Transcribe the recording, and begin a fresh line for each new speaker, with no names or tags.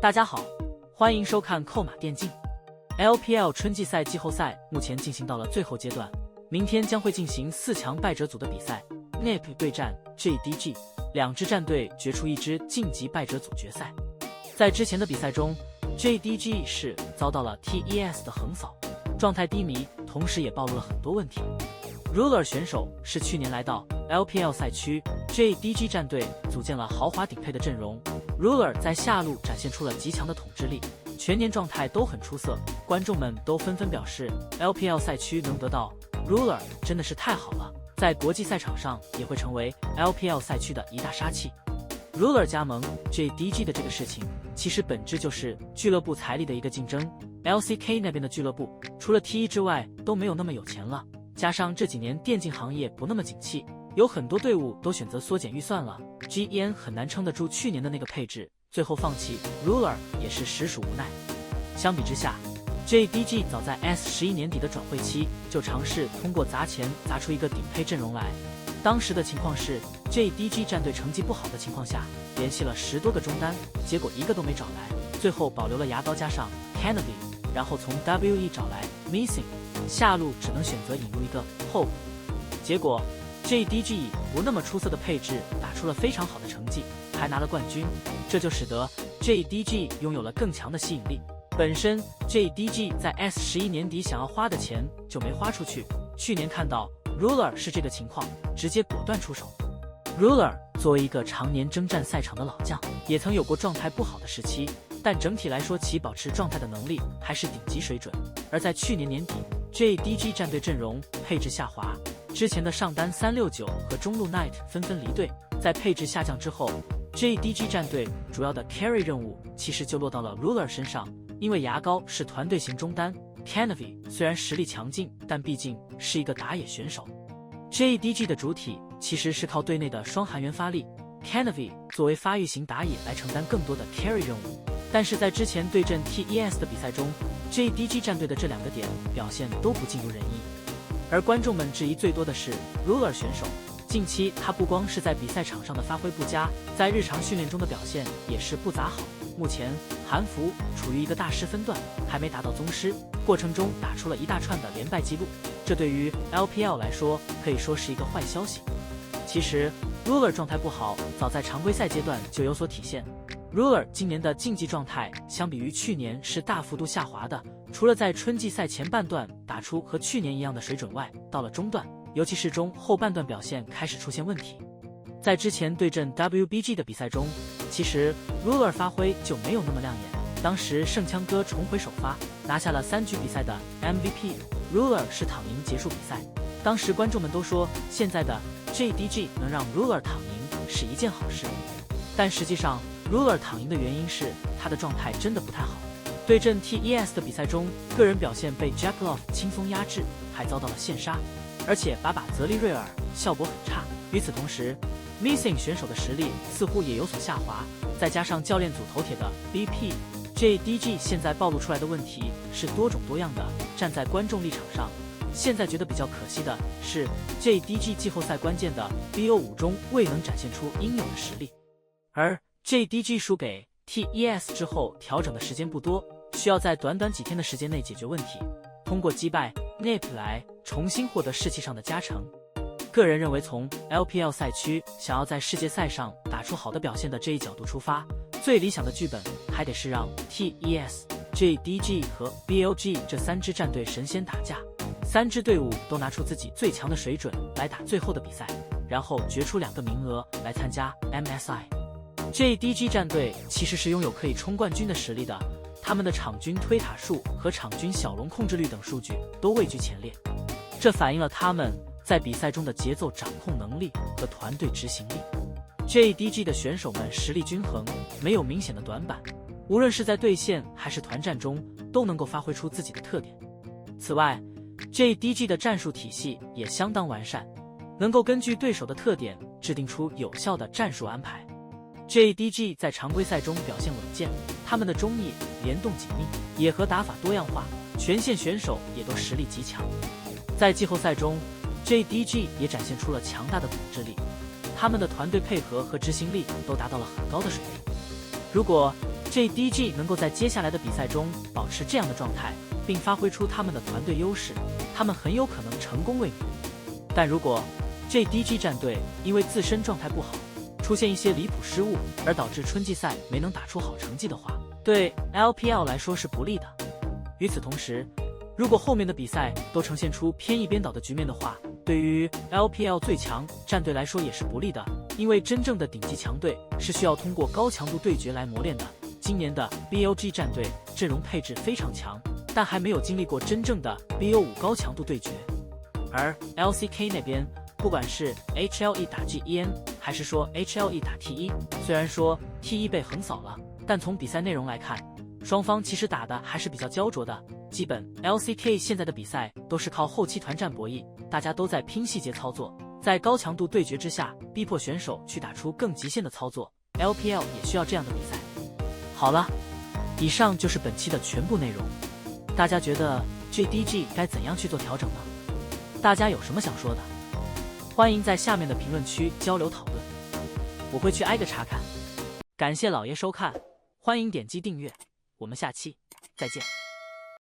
大家好，欢迎收看扣码电竞。LPL 春季赛季后赛目前进行到了最后阶段，明天将会进行4强败者组的比赛 ，NiP 对战 JDG， 两支战队决出一支晋级败者组决赛。在之前的比赛中 ，JDG 是遭到了 TES 的横扫，状态低迷，同时也暴露了很多问题。Ruler 选手是去年来到 LPL 赛区 ，JDG 战队组建了豪华顶配的阵容。Ruler 在下路展现出了极强的统治力，全年状态都很出色，观众们都纷纷表示 LPL 赛区能得到 Ruler 真的是太好了，在国际赛场上也会成为 LPL 赛区的一大杀器。Ruler 加盟 JDG 的这个事情，其实本质就是俱乐部财力的一个竞争。LCK 那边的俱乐部除了 T1 之外都没有那么有钱了，加上这几年电竞行业不那么景气，有很多队伍都选择缩减预算了。GEN 很难撑得住去年的那个配置，最后放弃 Ruler 也是实属无奈。相比之下 ，JDG 早在 S11年底的转会期就尝试通过砸钱砸出一个顶配阵容来。当时的情况是 JDG 战队成绩不好的情况下，联系了10多个中单，结果一个都没找来，最后保留了牙膏加上 Kennedy， 然后从 WE 找来 Missing， 下路只能选择引入一个 Hope， 结果 JDG 以不那么出色的配置打出了非常好的成绩，还拿了冠军，这就使得 JDG 拥有了更强的吸引力。本身 JDG 在 S11年底想要花的钱就没花出去，去年看到 Ruler 是这个情况，直接果断出手。Ruler 作为一个常年征战赛场的老将，也曾有过状态不好的时期，但整体来说其保持状态的能力还是顶级水准。而在去年年底 JDG 战队阵容配置下滑，之前的上单369和中路 Knight 纷纷离队，在配置下降之后， JDG 战队主要的 carry 任务其实就落到了 Ruler 身上，因为牙膏是团队型中单， Kennedy 虽然实力强劲，但毕竟是一个打野选手。 JDG 的主体其实是靠队内的双韩援发力， Kennedy 作为发育型打野来承担更多的 carry 任务，但是在之前对阵 TES 的比赛中， JDG 战队的这2个点表现都不尽如人意。而观众们质疑最多的是 Ruler 选手，近期他不光是在比赛场上的发挥不佳，在日常训练中的表现也是不咋好。目前韩服处于一个大师分段，还没达到宗师，过程中打出了一大串的连败记录，这对于 LPL 来说可以说是一个坏消息。其实 Ruler 状态不好，早在常规赛阶段就有所体现。Ruler 今年的竞技状态相比于去年是大幅度下滑的，除了在春季赛前半段打出和去年一样的水准外，到了中段，尤其是中后半段表现开始出现问题。在之前对阵 WBG 的比赛中，其实 Ruler 发挥就没有那么亮眼，当时圣枪哥重回首发，拿下了3局比赛的 MVP， Ruler 是躺赢结束比赛。当时观众们都说现在的 JDG 能让 Ruler 躺赢是一件好事，但实际上 Ruler 躺赢的原因是他的状态真的不太好。对阵 TES 的比赛中，个人表现被 Jacklov 轻松压制，还遭到了限杀，而且把泽利瑞尔效果很差。与此同时 Missing 选手的实力似乎也有所下滑，再加上教练组头铁的 BP， JDG 现在暴露出来的问题是多种多样的。站在观众立场上，现在觉得比较可惜的是 JDG 季后赛关键的 BO5 中未能展现出应有的实力，而 JDG 输给 TES 之后调整的时间不多，需要在短短几天的时间内解决问题，通过击败 NiP 来重新获得士气上的加成。个人认为，从 LPL 赛区想要在世界赛上打出好的表现的这一角度出发，最理想的剧本还得是让 TES、JDG 和 BLG 这3支战队神仙打架，3支队伍都拿出自己最强的水准来打最后的比赛，然后决出2个名额来参加 MSI。JDG 战队其实是拥有可以冲冠军的实力的，他们的场均推塔数和场均小龙控制率等数据都位居前列，这反映了他们在比赛中的节奏掌控能力和团队执行力。JDG 的选手们实力均衡，没有明显的短板，无论是在对线还是团战中都能够发挥出自己的特点。此外 JDG 的战术体系也相当完善，能够根据对手的特点制定出有效的战术安排。JDG 在常规赛中表现稳健，他们的中野联动紧密，野和打法多样化，全线选手也都实力极强。在季后赛中 JDG 也展现出了强大的统治力，他们的团队配合和执行力都达到了很高的水平。如果 JDG 能够在接下来的比赛中保持这样的状态，并发挥出他们的团队优势，他们很有可能成功卫冕。但如果 JDG 战队因为自身状态不好，出现一些离谱失误，而导致春季赛没能打出好成绩的话，对 LPL 来说是不利的。与此同时，如果后面的比赛都呈现出偏一边倒的局面的话，对于 LPL 最强战队来说也是不利的，因为真正的顶级强队是需要通过高强度对决来磨练的。今年的 BOG 战队阵容配置非常强，但还没有经历过真正的 BO5 高强度对决。而 LCK 那边，不管是 HLE 打 GEN， 还是说 HLE 打 T1， 虽然说 T1 被横扫了，但从比赛内容来看，双方其实打的还是比较焦灼的。基本 LCK 现在的比赛都是靠后期团战博弈，大家都在拼细节操作，在高强度对决之下，逼迫选手去打出更极限的操作。LPL 也需要这样的比赛。好了，以上就是本期的全部内容。大家觉得 JDG 该怎样去做调整呢？大家有什么想说的？欢迎在下面的评论区交流讨论，我会去挨个查看。感谢老爷收看，欢迎点击订阅，我们下期再见。